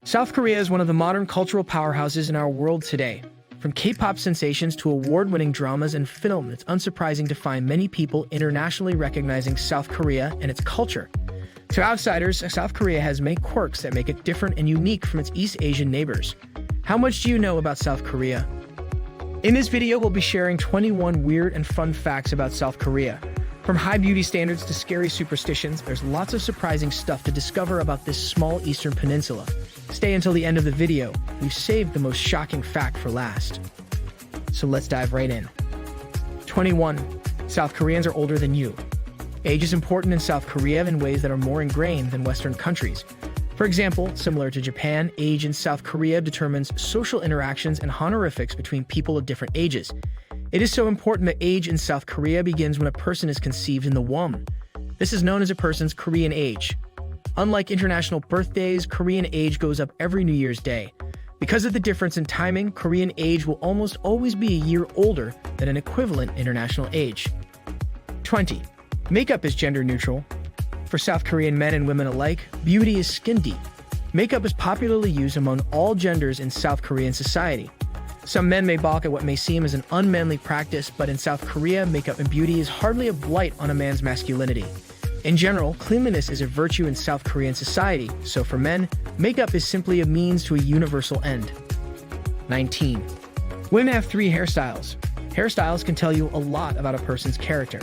South Korea is one of the modern cultural powerhouses in our world today. From K-pop sensations to award-winning dramas and film, it's unsurprising to find many people internationally recognizing South Korea and its culture. To outsiders, South Korea has many quirks that make it different and unique from its East Asian neighbors. How much do you know about South Korea? In this video, we'll be sharing 21 weird and fun facts about South Korea. From high beauty standards to scary superstitions, there's lots of surprising stuff to discover about this small eastern peninsula. Stay until the end of the video. We've saved the most shocking fact for last. So let's dive right in. 21. South Koreans are older than you. Age is important in South Korea in ways that are more ingrained than Western countries. For example, similar to Japan, age in South Korea determines social interactions and honorifics between people of different ages. It is so important that age in South Korea begins when a person is conceived in the womb. This is known as a person's Korean age. Unlike international birthdays, Korean age goes up every New Year's Day. Because of the difference in timing, Korean age will almost always be a year older than an equivalent international age. 20. Makeup is gender neutral. For South Korean men and women alike, beauty is skin deep. Makeup is popularly used among all genders in South Korean society. Some men may balk at what may seem as an unmanly practice, but in South Korea, makeup and beauty is hardly a blight on a man's masculinity. In general, cleanliness is a virtue in South Korean society, so for men, makeup is simply a means to a universal end. 19. Women have 3 hairstyles. Hairstyles can tell you a lot about a person's character.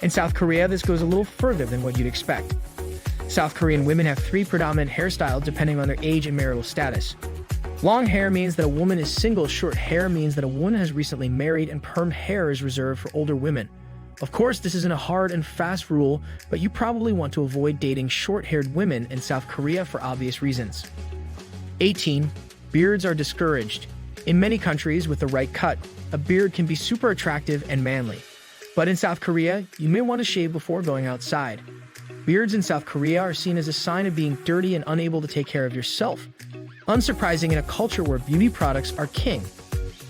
In South Korea, this goes a little further than what you'd expect. South Korean women have 3 predominant hairstyles depending on their age and marital status. Long hair means that a woman is single, short hair means that a woman has recently married, and permed hair is reserved for older women. Of course, this isn't a hard and fast rule, but you probably want to avoid dating short-haired women in South Korea for obvious reasons. 18. Beards are discouraged. In many countries, with the right cut, a beard can be super attractive and manly. But in South Korea, you may want to shave before going outside. Beards in South Korea are seen as a sign of being dirty and unable to take care of yourself. Unsurprising in a culture where beauty products are king.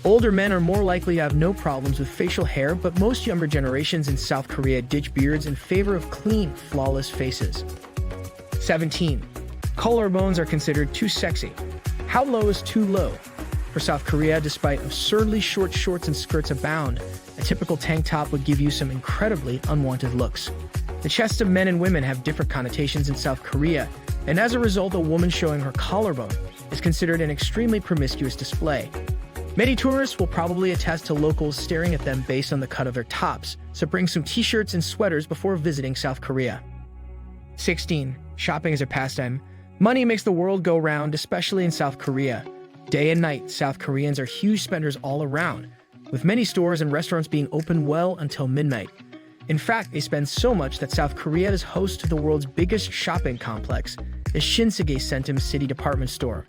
Older men are more likely to have no problems with facial hair, but most younger generations in South Korea ditch beards in favor of clean, flawless faces. 17. Collarbones are considered too sexy. How low is too low? For South Korea, despite absurdly short shorts and skirts abound, a typical tank top would give you some incredibly unwanted looks. The chests of men and women have different connotations in South Korea, and as a result, a woman showing her collarbone is considered an extremely promiscuous display. Many tourists will probably attest to locals staring at them based on the cut of their tops, so bring some t-shirts and sweaters before visiting South Korea. 16. Shopping is a pastime. Money makes the world go round, especially in South Korea. Day and night, South Koreans are huge spenders all around, with many stores and restaurants being open well until midnight. In fact, they spend so much that South Korea is host to the world's biggest shopping complex, the Shinsegae Centum City Department Store.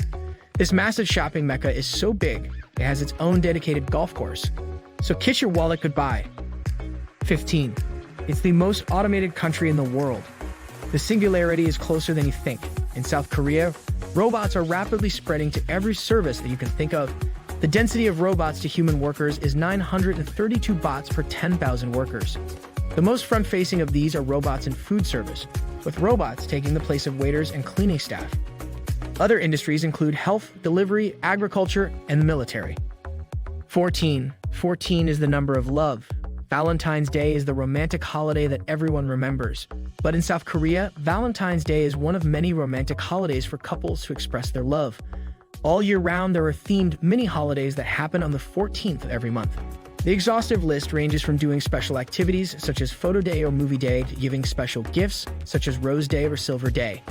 This massive shopping mecca is so big, it has its own dedicated golf course. So kiss your wallet goodbye. 15. It's the most automated country in the world. The singularity is closer than you think. In South Korea, robots are rapidly spreading to every service that you can think of. The density of robots to human workers is 932 bots per 10,000 workers. The most front-facing of these are robots in food service, with robots taking the place of waiters and cleaning staff. Other industries include health, delivery, agriculture, and the military. 14. 14 is the number of love. Valentine's Day is the romantic holiday that everyone remembers. But in South Korea, Valentine's Day is one of many romantic holidays for couples to express their love. All year round, there are themed mini-holidays that happen on the 14th of every month. The exhaustive list ranges from doing special activities, such as photo day or movie day, to giving special gifts, such as Rose Day or Silver Day.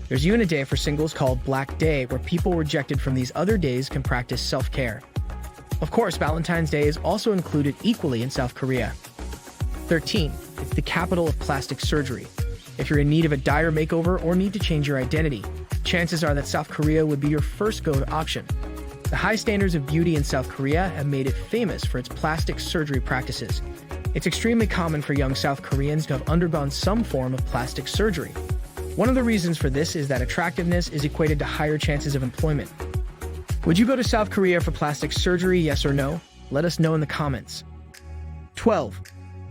There's even a day for singles called Black Day, where people rejected from these other days can practice self-care. Of course, Valentine's Day is also included equally in South Korea. 13. It's the capital of plastic surgery. If you're in need of a dire makeover or need to change your identity, chances are that South Korea would be your first go-to option. The high standards of beauty in South Korea have made it famous for its plastic surgery practices. It's extremely common for young South Koreans to have undergone some form of plastic surgery. One of the reasons for this is that attractiveness is equated to higher chances of employment. Would you go to South Korea for plastic surgery, yes or no? Let us know in the comments. 12.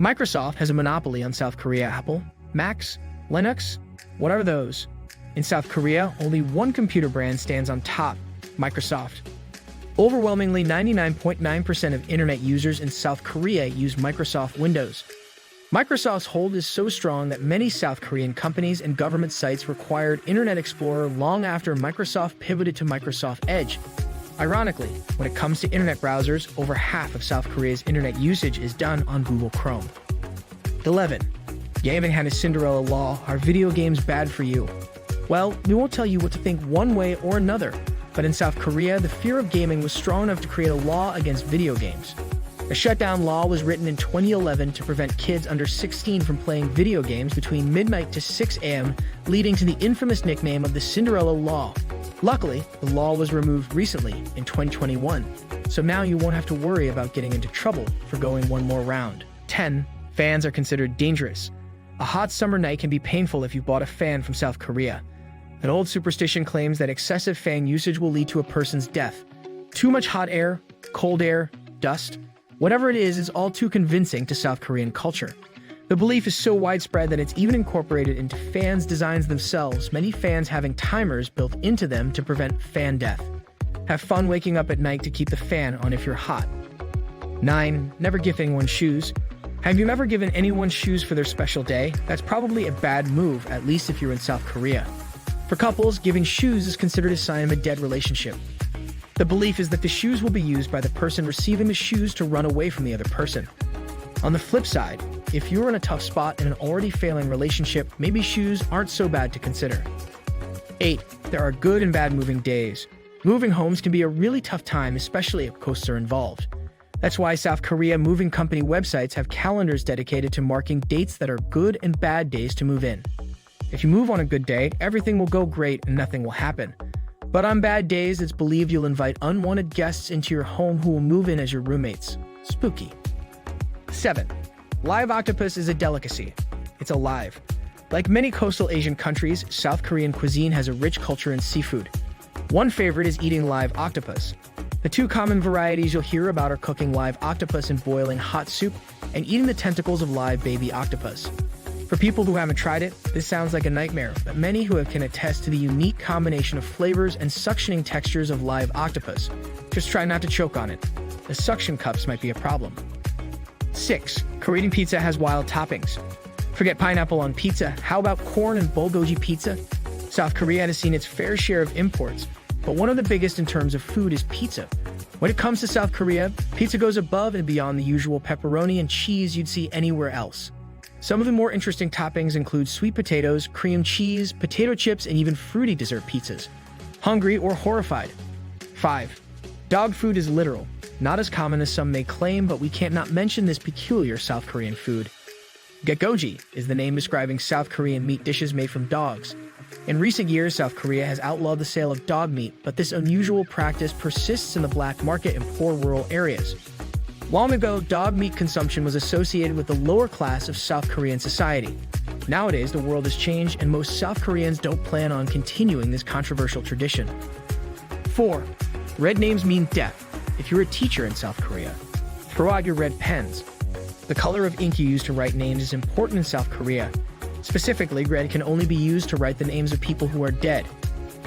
Microsoft has a monopoly on South Korea. Apple, Macs, Linux, what are those? In South Korea, only one computer brand stands on top: Microsoft. Overwhelmingly, 99.9% of internet users in South Korea use Microsoft Windows. Microsoft's hold is so strong that many South Korean companies and government sites required Internet Explorer long after Microsoft pivoted to Microsoft Edge. Ironically, when it comes to internet browsers, over half of South Korea's internet usage is done on Google Chrome. 11. Gaming had a Cinderella law. Are video games bad for you? Well, we won't tell you what to think one way or another, but in South Korea, the fear of gaming was strong enough to create a law against video games. A shutdown law was written in 2011 to prevent kids under 16 from playing video games between midnight to 6 a.m., leading to the infamous nickname of the Cinderella Law. Luckily, the law was removed recently in 2021, so now you won't have to worry about getting into trouble for going one more round. 10. Fans are considered dangerous. A hot summer night can be painful if you bought a fan from South Korea. An old superstition claims that excessive fan usage will lead to a person's death. Too much hot air, cold air, dust, whatever it is all too convincing to South Korean culture. The belief is so widespread that it's even incorporated into fans' designs themselves, many fans having timers built into them to prevent fan death. Have fun waking up at night to keep the fan on if you're hot. 9. Never give anyone shoes. Have you ever given anyone shoes for their special day? That's probably a bad move, at least if you're in South Korea. For couples, giving shoes is considered a sign of a dead relationship. The belief is that the shoes will be used by the person receiving the shoes to run away from the other person. On the flip side, if you're in a tough spot in an already failing relationship, maybe shoes aren't so bad to consider. 8. There are good and bad moving days. Moving homes can be a really tough time, especially if costs are involved. That's why South Korea moving company websites have calendars dedicated to marking dates that are good and bad days to move in. If you move on a good day, everything will go great and nothing will happen. But on bad days, it's believed you'll invite unwanted guests into your home who will move in as your roommates. Spooky. 7. Live octopus is a delicacy. It's alive. Like many coastal Asian countries, South Korean cuisine has a rich culture in seafood. One favorite is eating live octopus. The two common varieties you'll hear about are cooking live octopus in boiling hot soup and eating the tentacles of live baby octopus. For people who haven't tried it, this sounds like a nightmare, but many who can attest to the unique combination of flavors and suctioning textures of live octopus. Just try not to choke on it. The suction cups might be a problem. 6. Korean pizza has wild toppings. Forget pineapple on pizza, how about corn and bulgogi pizza? South Korea has seen its fair share of imports, but one of the biggest in terms of food is pizza. When it comes to South Korea, pizza goes above and beyond the usual pepperoni and cheese you'd see anywhere else. Some of the more interesting toppings include sweet potatoes, cream cheese, potato chips, and even fruity dessert pizzas. Hungry or horrified? 5. Dog food is literal. Not as common as some may claim, but we can't not mention this peculiar South Korean food. Gekgoji is the name describing South Korean meat dishes made from dogs. In recent years, South Korea has outlawed the sale of dog meat, but this unusual practice persists in the black market in poor rural areas. Long ago, dog meat consumption was associated with the lower class of South Korean society. Nowadays, the world has changed, and most South Koreans don't plan on continuing this controversial tradition. 4. Red names mean death. If you're a teacher in South Korea, throw out your red pens. The color of ink you use to write names is important in South Korea. Specifically, red can only be used to write the names of people who are dead.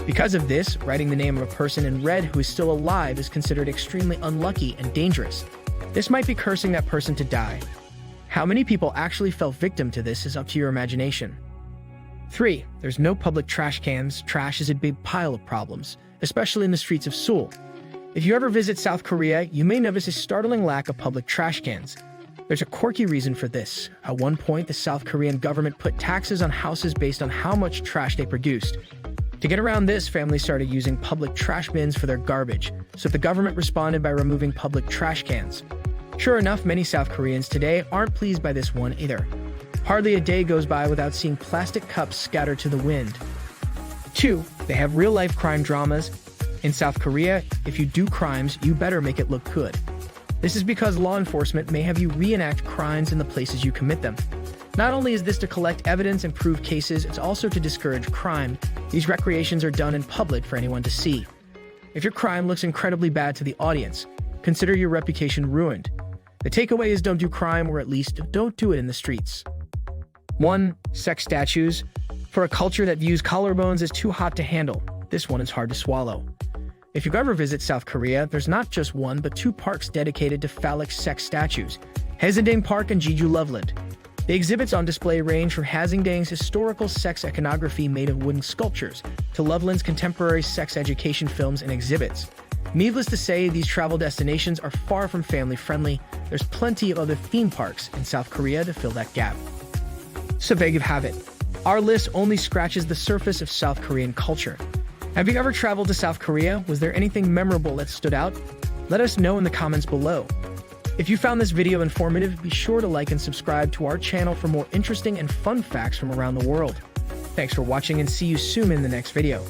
Because of this, writing the name of a person in red who is still alive is considered extremely unlucky and dangerous. This might be cursing that person to die. How many people actually fell victim to this is up to your imagination. 3. There's no public trash cans. Trash is a big pile of problems, especially in the streets of Seoul. If you ever visit South Korea, you may notice a startling lack of public trash cans. There's a quirky reason for this. At one point, the South Korean government put taxes on houses based on how much trash they produced. To get around this, families started using public trash bins for their garbage, so the government responded by removing public trash cans. Sure enough, many South Koreans today aren't pleased by this one either. Hardly a day goes by without seeing plastic cups scattered to the wind. 2. They have real-life crime dramas. In South Korea, if you do crimes, you better make it look good. This is because law enforcement may have you reenact crimes in the places you commit them. Not only is this to collect evidence and prove cases, it's also to discourage crime. These recreations are done in public for anyone to see. If your crime looks incredibly bad to the audience, consider your reputation ruined. The takeaway is don't do crime, or at least don't do it in the streets. 1. Sex statues. For a culture that views collarbones as too hot to handle, this one is hard to swallow. If you ever visit South Korea, there's not just one but two parks dedicated to phallic sex statues, Haeundae Park and Jeju Loveland. The exhibits on display range from Haeundae's historical sex iconography made of wooden sculptures to Loveland's contemporary sex education films and exhibits. Needless to say, these travel destinations are far from family-friendly. There's plenty of other theme parks in South Korea to fill that gap. So there you have it. Our list only scratches the surface of South Korean culture. Have you ever traveled to South Korea? Was there anything memorable that stood out? Let us know in the comments below. If you found this video informative, be sure to like and subscribe to our channel for more interesting and fun facts from around the world. Thanks for watching and see you soon in the next video.